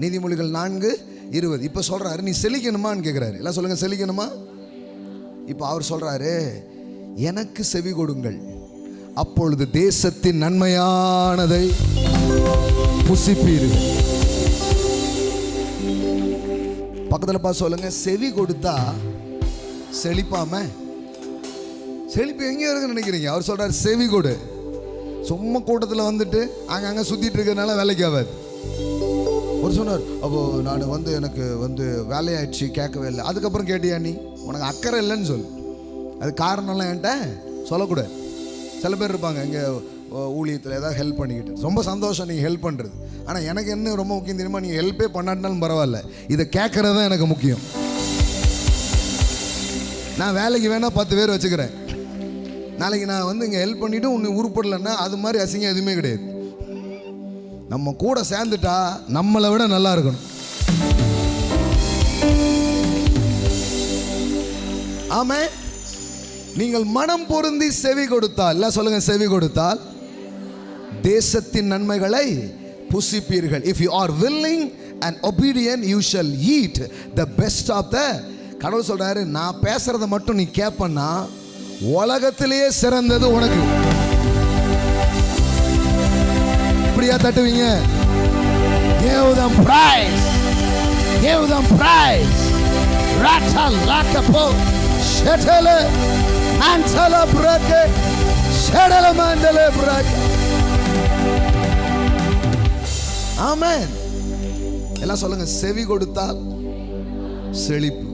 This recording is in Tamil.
நீதிமொழிகள் 4:20. இப்போ சொல்றாரு, நீ செழிக்கணுமான்னு கேட்குறாரு. எல்லாம் சொல்லுங்க, செழிக்கணுமா? இப்போ அவர் சொல்றாரு, எனக்கு செவி கொடுங்கள், அப்பொழுது தேசத்தின் நன்மையானதை புசிப்பீர்கள். பக்கத்தில் பார்த்து சொல்லுங்க, செவி கொடுத்தா செழிப்பாம? செழிப்பு எங்கேயோ இருக்குன்னு நினைக்கிறீங்க? அவர் சொல்றாரு, செவி கொடு. சும்மா கூட்டத்தில் வந்துட்டு அங்கங்கே சுற்றிட்டு இருக்கிறதுனால வேலைக்கு ஆகாது. ஒரு சொன்னார், அப்போ நான் எனக்கு வேலையாயிடுச்சு, கேட்கவே இல்லை. அதுக்கப்புறம் கேட்டியா? நீ உனக்கு அக்கறை இல்லைன்னு சொல்லு. அது காரணம்லாம் என்கிட்ட சொல்லக்கூடாது. சில பேர் இருப்பாங்க இங்கே ஊழியத்தில் ஏதாவது ஹெல்ப் பண்ணிக்கிட்டு, ரொம்ப சந்தோஷம் நீங்கள் ஹெல்ப் பண்ணுறது. ஆனால் எனக்கு என்ன ரொம்ப முக்கியம் தெரியுமா? நீங்கள் ஹெல்ப்பே பண்ணாட்டினாலும் பரவாயில்ல, இதை கேட்குறது தான் எனக்கு முக்கியம். நான் வேலைக்கு வேணால் 10 பேர் வச்சுக்கிறேன். நாளைக்கு நான் இங்கே ஹெல்ப் பண்ணிவிட்டு உன்னை உருப்படலைன்னா அது மாதிரி அசிங்கம் எதுவுமே கிடையாது. நம்ம கூட சேர்ந்துட்டா நம்மளை விட நல்லா இருக்கணும். ஆமே. நீங்கள் மனம் பொருந்தி செவி கொடுத்தால், எல்லாம் சொல்லுங்க, செவி கொடுத்தால் தேசத்தின் நன்மைகளை புசிப்பீர்கள். If you are willing and obedient, you shall eat the best of the. கடவுள் சொல்றாரு, நான் பேசுறத மட்டும் நீ கேட்பன்னா உலகத்திலேயே சிறந்தது உனக்கு. இப்படியா தட்டுவீங்க? Give them prize, give them prize. Ratal lakapo shetele antala brake shetele mandele brake. ஆமென். எல்லாம் சொல்லுங்க, செவி கொடுத்தால் செழிப்பு.